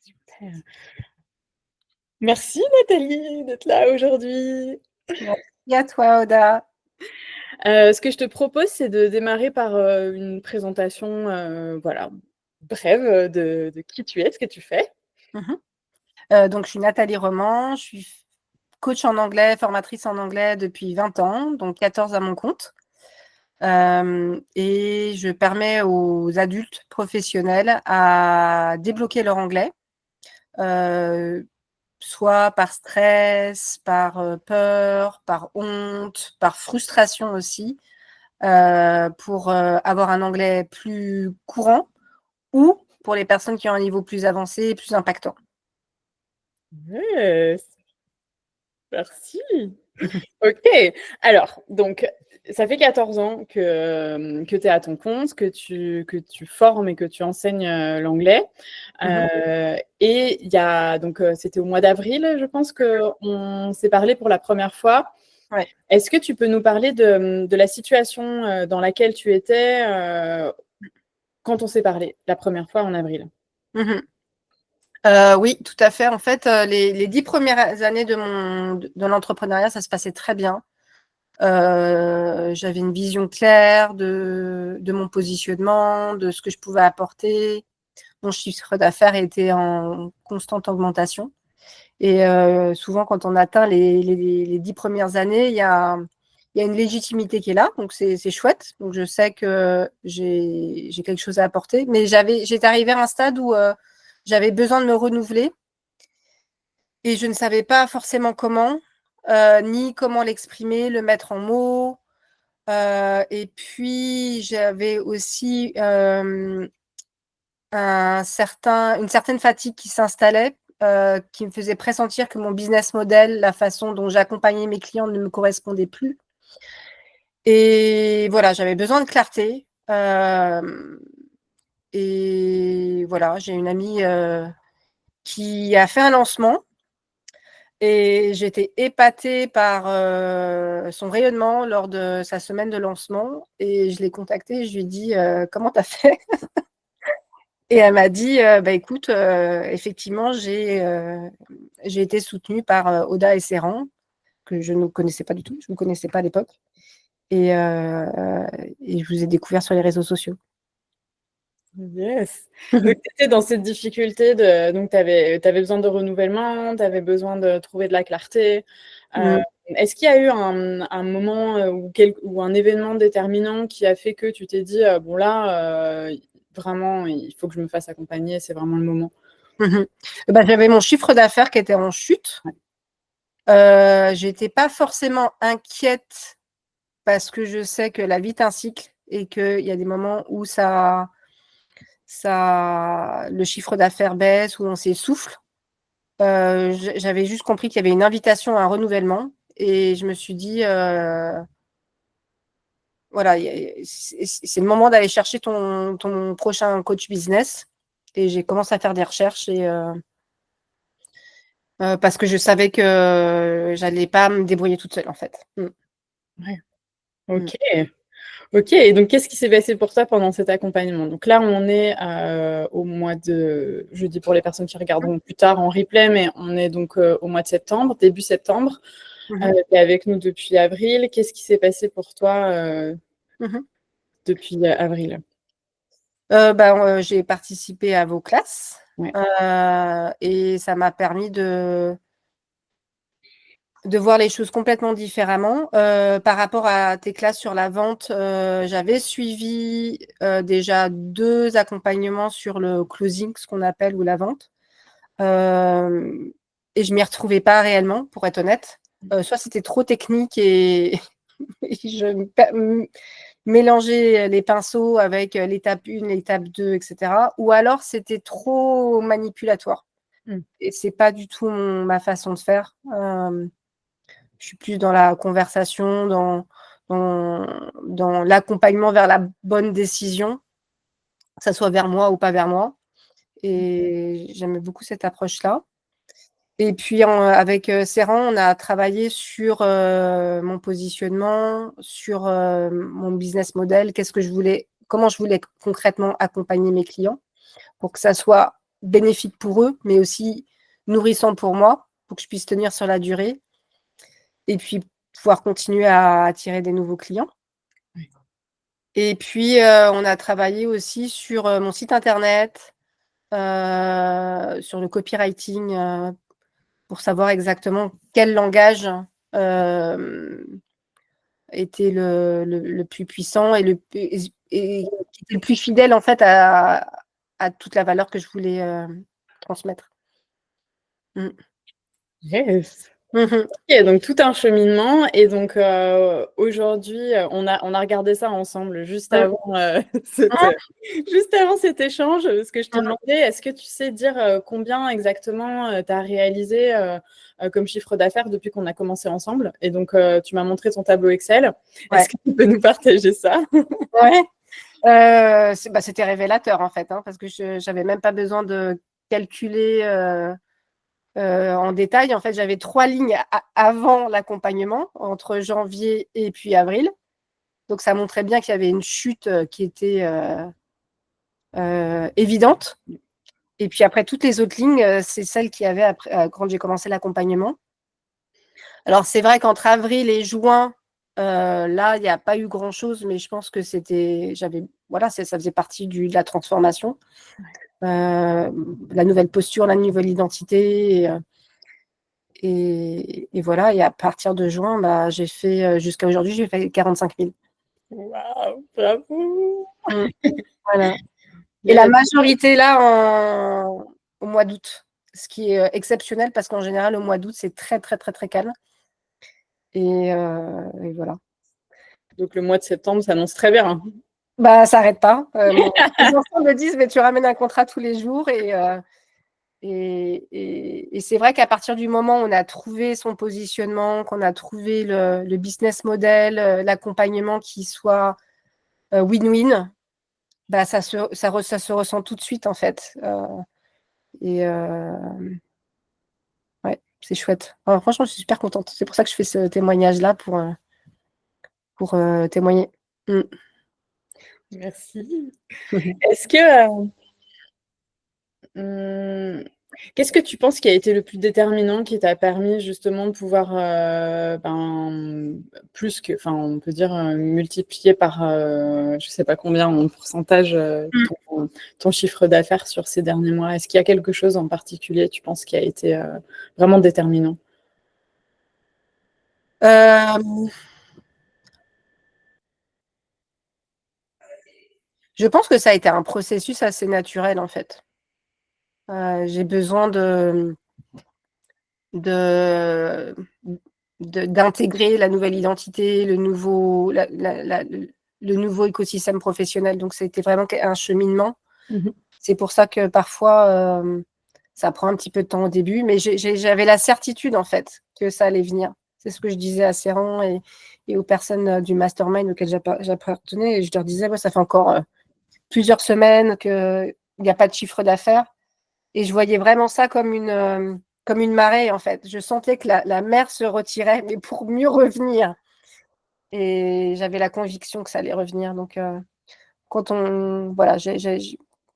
Super. Merci Nathalie d'être là aujourd'hui. Merci à toi, Oda. Ce que je te propose, c'est de démarrer par, une présentation, voilà, brève, de qui tu es, ce que tu fais. Donc, je suis Nathalie Roman, je suis coach en anglais, formatrice en anglais depuis 20 ans, donc 14 à mon compte. Et je permets aux adultes professionnels à débloquer leur anglais, soit par stress, par peur, par honte, par frustration aussi, pour avoir un anglais plus courant ou pour les personnes qui ont un niveau plus avancé et plus impactant. Yes, merci. OK. Alors, donc, ça fait 14 ans que tu es à ton compte, que tu formes et que tu enseignes, l'anglais. Mmh. Et il y a donc, c'était au mois d'avril, je pense qu'on s'est parlé pour la première fois. Ouais. Est-ce que tu peux nous parler de la situation, dans laquelle tu étais, quand on s'est parlé la première fois en avril? Mmh. Oui, tout à fait. En fait, les 10 premières années de l'entrepreneuriat, ça se passait très bien. J'avais une vision claire de mon positionnement, de ce que je pouvais apporter. Mon chiffre d'affaires était en constante augmentation et souvent quand on atteint les 10 premières années, il y a une légitimité qui est là, donc c'est chouette. Donc je sais que j'ai quelque chose à apporter, mais j'étais arrivée à un stade où, j'avais besoin de me renouveler et je ne savais pas forcément comment, ni comment l'exprimer, le mettre en mots. Et puis j'avais aussi, une certaine fatigue qui s'installait, qui me faisait pressentir que mon business model, la façon dont j'accompagnais mes clients ne me correspondait plus. Et voilà, j'avais besoin de clarté. Et voilà, j'ai une amie, qui a fait un lancement et j'étais épatée par, son rayonnement lors de sa semaine de lancement et je l'ai contactée et je lui ai dit: «Comment tu as fait?» Et elle m'a dit: «Bah, écoute, effectivement, j'ai été soutenue par, Oda et Serran», que je ne connaissais pas du tout, je ne connaissais pas à l'époque et je vous ai découvert sur les réseaux sociaux. Yes. Donc tu étais dans cette difficulté donc tu avais besoin de renouvellement, tu avais besoin de trouver de la clarté. Heu, Mmh. Est-ce qu'il y a eu un moment, ou un événement déterminant qui a fait que tu t'es dit: «Bon là, vraiment il faut que je me fasse accompagner, c'est vraiment le moment»? Mmh. Bah, j'avais mon chiffre d'affaires qui était en chute. Ouais. J'étais pas forcément inquiète parce que je sais que la vie est un cycle et qu'il y a des moments où le chiffre d'affaires baisse, où on s'essouffle. J'avais juste compris qu'il y avait une invitation à un renouvellement et je me suis dit, voilà, c'est le moment d'aller chercher ton prochain coach business et j'ai commencé à faire des recherches et parce que je savais que j'allais pas me débrouiller toute seule, en fait. Ouais. Mmh. OK. OK, et donc qu'est-ce qui s'est passé pour toi pendant cet accompagnement? Donc là, on est, au mois de je dis pour les personnes qui regarderont plus tard en replay, mais on est donc, au mois de septembre, début septembre. Mmh mh. Tu es avec nous depuis avril. Qu'est-ce qui s'est passé pour toi, Mmh. depuis, avril? J'ai participé à vos classes, Ouais. et ça m'a permis de voir les choses complètement différemment. Par rapport à tes classes sur la vente, j'avais suivi, déjà 2 accompagnements sur le closing, ce qu'on appelle, ou la vente. Hem Et je m'y retrouvais pas réellement, pour être honnête. Soit c'était trop technique et et je me pe m mélangeais les pinceaux avec, l'étape 1, l'étape 2, et cetera. Ou alors c'était trop manipulatoire Mmh. et c'est pas du tout ma façon de faire. Je suis plus dans la conversation, dans l'accompagnement vers la bonne décision, que ça soit vers moi ou pas vers moi, et j'aimais beaucoup cette approche-là. Et puis avec, Serran, on a travaillé sur, mon positionnement, sur, mon business model, comment je voulais concrètement accompagner mes clients pour que ça soit bénéfique pour eux, mais aussi nourrissant pour moi, pour que je puisse tenir sur la durée et puis pouvoir continuer à attirer des nouveaux clients. Oui. Et puis, on a travaillé aussi sur mon site internet, sur le copywriting, pour savoir exactement quel langage était le plus puissant et qui était le plus fidèle en fait à toute la valeur que je voulais transmettre. Yes. Mmh. OK, donc tout un cheminement et donc aujourd'hui, on a regardé ça ensemble juste Mmh. avant, juste avant cet échange, ce que je te Mmh. demandais, est-ce que tu sais dire, combien exactement, tu as réalisé, comme chiffre d'affaires depuis qu'on a commencé ensemble? Et donc tu m'as montré ton tableau Excel. Ouais. Est-ce que tu peux nous partager ça? Ouais. C'était révélateur en fait, hein, parce que j'avais même pas besoin de calculer en détail. En fait, j'avais 3 lignes avant l'accompagnement, entre janvier et puis avril. Donc ça montrait bien qu'il y avait une chute qui était évidente. Et puis après, toutes les autres lignes, c'est celles qu'il y avait après, quand j'ai commencé l'accompagnement. Alors c'est vrai qu'entre avril et juin, là, il n'y a pas eu grand-chose, mais je pense que voilà, ça faisait partie de la transformation. La nouvelle posture, la nouvelle identité. Et voilà, et à partir de juin, j'ai fait, jusqu'à aujourd'hui, j'ai fait 45 000. Waouh, bravo! Voilà. Et la Yes. majorité là au mois d'août, ce qui est exceptionnel parce qu'en général, au mois d'août, c'est très, très, très, très calme. Et voilà. Donc le mois de septembre s'annonce très bien. Ça n'arrête pas. Les enfants me disent, mais tu ramènes un contrat tous les jours. Et c'est vrai qu'à partir du moment où on a trouvé son positionnement, qu'on a trouvé le business model, l'accompagnement qui soit win-win, ça se ressent tout de suite en fait. Ouais, c'est chouette. Alors, franchement, je suis super contente. C'est pour ça que je fais ce témoignage-là pour témoigner. Merci. Est-ce que, Mmh, qu'est-ce que tu penses qui a été le plus déterminant, qui t'a permis justement de pouvoir, on peut dire, multiplier par, je sais pas combien en pourcentage, ton chiffre d'affaires sur ces derniers mois? Est-ce qu'il y a quelque chose en particulier, tu penses, qui a été, vraiment déterminant? Je pense que ça a été un processus assez naturel en fait. J'ai besoin d'intégrer la nouvelle identité, le nouveau écosystème professionnel. Donc, c'était vraiment un cheminement. Mmh. C'est pour ça que parfois, ça prend un petit peu de temps au début, mais j'avais la certitude, en fait, que ça allait venir. C'est ce que je disais à Serran et aux personnes du mastermind auxquelles j'appartenais. Et je leur disais, ça fait encore plusieurs semaines qu'il n'y a pas de chiffre d'affaires. Et je voyais vraiment ça comme une marée, en fait. Je sentais que la mer se retirait, mais pour mieux revenir. Et j'avais la conviction que ça allait revenir. Donc, voilà,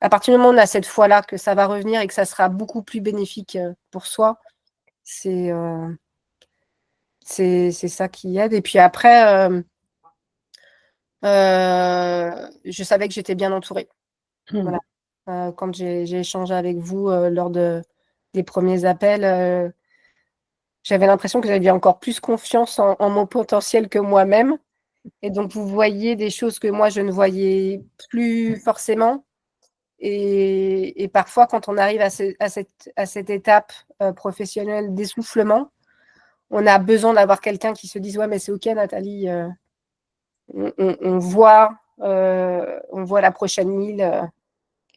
à partir du moment où on a cette foi-là que ça va revenir et que ça sera beaucoup plus bénéfique pour soi, c'est ça qui aide. Et puis après, je savais que j'étais bien entourée. Voilà. Quand j'ai échangé avec vous lors des premiers appels, j'avais l'impression que j'avais encore plus confiance en mon potentiel que moi-même. Et donc, vous voyez des choses que moi, je ne voyais plus forcément. Et parfois, quand on arrive à cette étape professionnelle d'essoufflement, on a besoin d'avoir quelqu'un qui se dise « Ouais, mais c'est OK, Nathalie, on voit la prochaine mille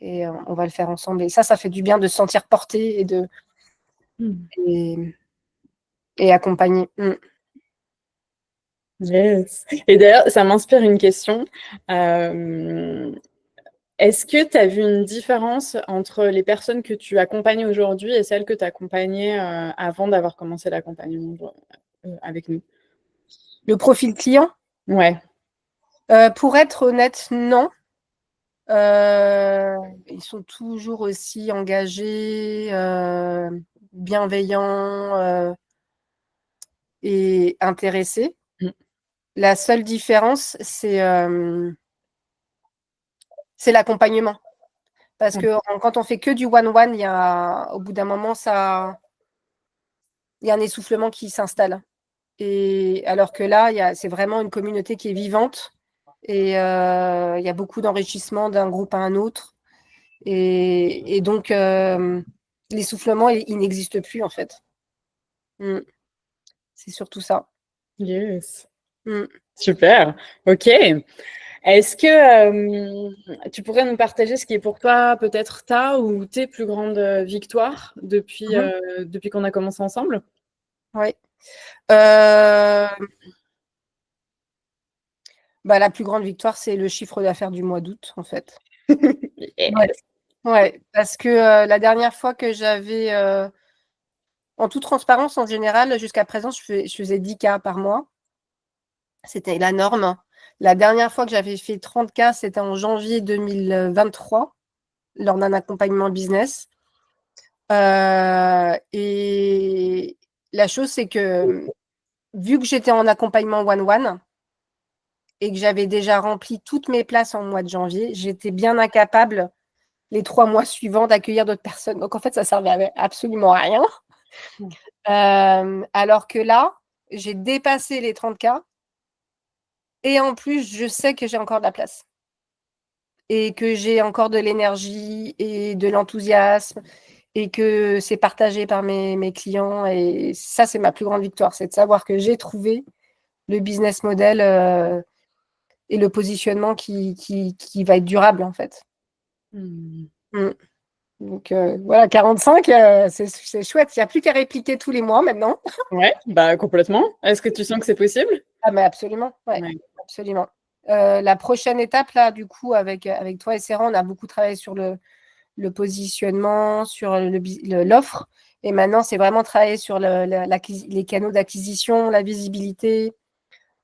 et on va le faire ensemble. » Et ça fait du bien de se sentir porté et accompagné. Yes. Et d'ailleurs, ça m'inspire une question. Est-ce que tu as vu une différence entre les personnes que tu accompagnes aujourd'hui et celles que tu accompagnais, avant d'avoir commencé l'accompagnement, avec nous? Le profil client, Ouais. pour être honnête, non. Ils sont toujours aussi engagés, bienveillants et intéressés. La seule différence, c'est l'accompagnement. Parce que quand on fait que du one-one, au bout d'un moment, il y a un essoufflement qui s'installe. Et alors que là, c'est vraiment une communauté qui est vivante et il y a beaucoup d'enrichissement d'un groupe à un autre. Et donc, l'essoufflement, il n'existe plus en fait. C'est surtout ça. Yes. Super. Ok. Est-ce que tu pourrais nous partager ce qui est pour toi peut-être ta ou tes plus grandes victoires depuis qu'on a commencé ensemble? Oui. La plus grande victoire, c'est le chiffre d'affaires du mois d'août, en fait. Yes. Ouais, parce que la dernière fois que j'avais, en toute transparence, en général, jusqu'à présent, je faisais 10 cas par mois. C'était la norme. La dernière fois que j'avais fait 30 cas, c'était en janvier 2023, lors d'un accompagnement business. Et la chose, c'est que vu que j'étais en accompagnement one-one et que j'avais déjà rempli toutes mes places en mois de janvier, j'étais bien incapable les 3 mois suivants d'accueillir d'autres personnes. Donc, en fait, ça servait absolument à rien. Alors que là, j'ai dépassé les 30 cas et en plus, je sais que j'ai encore de la place et que j'ai encore de l'énergie et de l'enthousiasme et que c'est partagé par mes clients. Et ça, c'est ma plus grande victoire, c'est de savoir que j'ai trouvé le business model et le positionnement qui va être durable, en fait. Donc, voilà, 45, c'est chouette. Il n'y a plus qu'à répliquer tous les mois maintenant. Ouais, complètement. Est-ce que tu sens que c'est possible? Ah, mais absolument, ouais, absolument. La prochaine étape, là, du coup, avec toi et Serran, on a beaucoup travaillé sur le positionnement, sur l'offre. Et maintenant, c'est vraiment travailler sur les canaux d'acquisition, la visibilité.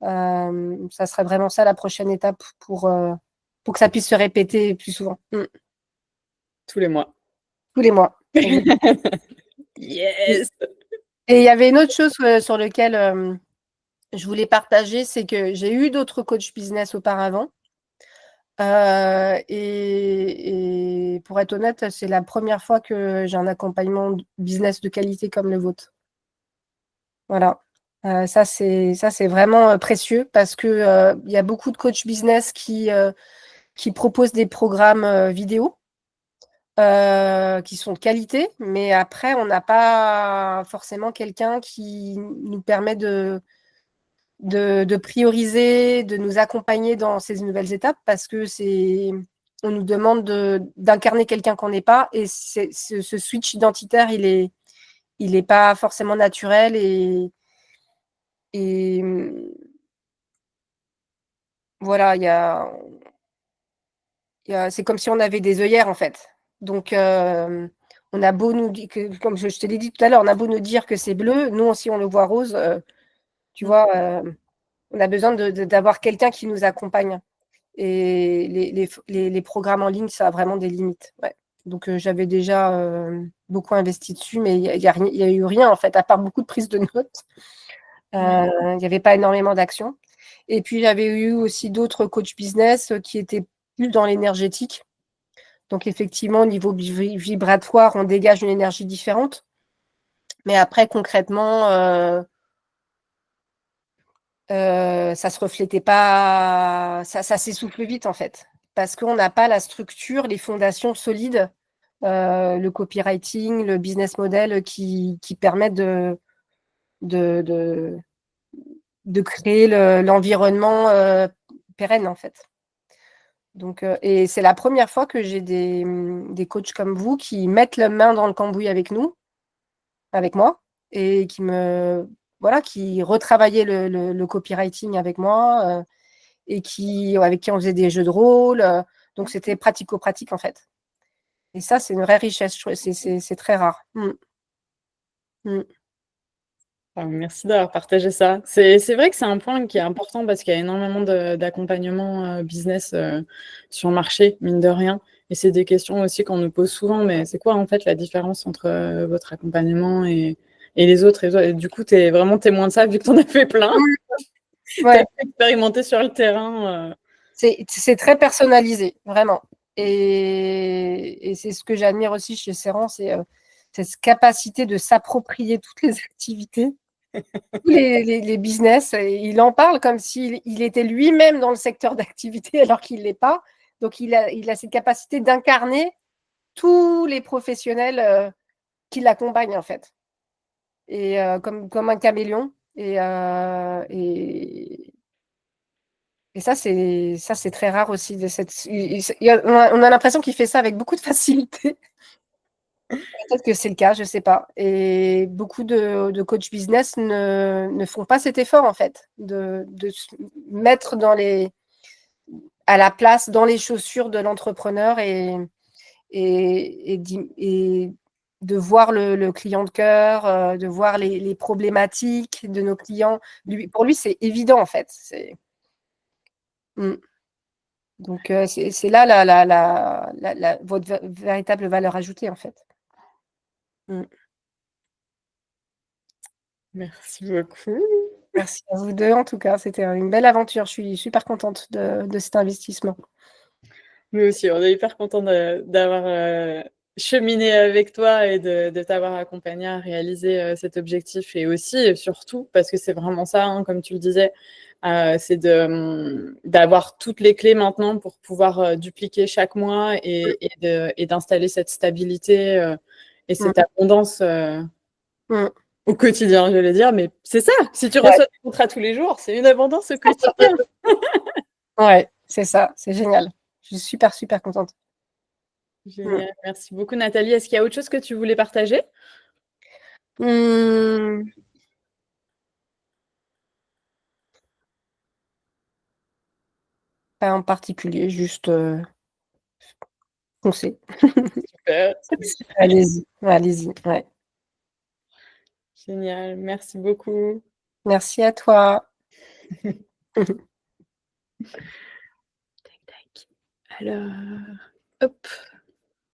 Ça serait vraiment ça la prochaine étape pour que ça puisse se répéter plus souvent. Tous les mois. Tous les mois. Yes. Et il y avait une autre chose sur laquelle je voulais partager, c'est que j'ai eu d'autres coachs business auparavant. Et pour être honnête, c'est la première fois que j'ai un accompagnement business de qualité comme le vôtre. Voilà. Ça, c'est vraiment précieux parce que il y a beaucoup de coachs business qui proposent des programmes vidéo qui sont de qualité, mais après, on n'a pas forcément quelqu'un qui nous permet de prioriser, de nous accompagner dans ces nouvelles étapes parce que on nous demande d'incarner quelqu'un qu'on n'est pas et ce switch identitaire, il est pas forcément naturel et voilà, c'est comme si on avait des œillères en fait. Donc, on a beau nous dire, comme je te l'ai dit tout à l'heure, on a beau nous dire que c'est bleu, nous aussi on le voit rose, tu vois, on a besoin d'avoir quelqu'un qui nous accompagne. Et les programmes en ligne, ça a vraiment des limites. Ouais. Donc, j'avais déjà beaucoup investi dessus, mais il n'y a eu rien, en fait, à part beaucoup de prises de notes. Il n'y avait pas énormément d'actions. Et puis, j'avais eu aussi d'autres coachs business qui étaient plus dans l'énergétique. Donc, effectivement, au niveau vibratoire, on dégage une énergie différente. Mais après, concrètement, ça se reflétait pas, ça s'essouffle vite en fait, parce qu'on n'a pas la structure, les fondations solides, le copywriting, le business model qui permettent de créer l'environnement pérenne en fait. Donc, et c'est la première fois que j'ai des coachs comme vous qui mettent la main dans le cambouis avec moi, et qui retravaillaient le copywriting avec moi. Et avec qui on faisait des jeux de rôle. Donc, c'était pratico-pratique, en fait. Et ça, c'est une vraie richesse. C'est très rare. Merci d'avoir partagé ça. C'est vrai que c'est un point qui est important parce qu'il y a énormément d'accompagnement business sur le marché, mine de rien. Et c'est des questions aussi qu'on nous pose souvent, mais c'est quoi en fait la différence entre votre accompagnement et les autres? Et du coup, tu es vraiment témoin de ça vu que tu en as fait plein. Tu as Ouais. expérimenté sur le terrain. C'est très personnalisé, vraiment. Et c'est ce que j'admire aussi chez Serran, c'est cette capacité de s'approprier toutes les activités, tous les business. Et il en parle comme s'il était lui-même dans le secteur d'activité alors qu'il ne l'est pas. Donc, il a cette capacité d'incarner tous les professionnels qui l'accompagnent, en fait. Et comme un caméléon. Et ça, c'est très rare aussi. On a l'impression qu'il fait ça avec beaucoup de facilité. Peut-être que c'est le cas, je ne sais pas. Et beaucoup de coachs business ne font pas cet effort, en fait, de se mettre à la place, dans les chaussures de l'entrepreneur et de voir le client de cœur, de voir les problématiques de nos clients. Pour lui, c'est évident, en fait. Donc, c'est là votre véritable valeur ajoutée, en fait. Merci beaucoup. Merci à vous deux, en tout cas. C'était une belle aventure. Je suis super contente de cet investissement. Nous aussi, on est hyper contents d'avoir cheminé avec toi et de t'avoir accompagné à réaliser cet objectif. Et aussi, et surtout, parce que c'est vraiment ça, hein, comme tu le disais, c'est d'avoir toutes les clés maintenant pour pouvoir dupliquer chaque mois et d'installer cette stabilité et cette abondance au quotidien, je vais dire. Mais c'est ça, si tu reçois des contrats tous les jours, c'est une abondance au quotidien. Ouais, c'est ça, c'est génial. Je suis super, super contente. Génial, merci beaucoup Nathalie. Est-ce qu'il y a autre chose que tu voulais partager? Pas en particulier, juste foncez. Super. Allez-y, allez-y. Ouais. Génial, merci beaucoup. Merci à toi. Tac, tac. Alors, hop.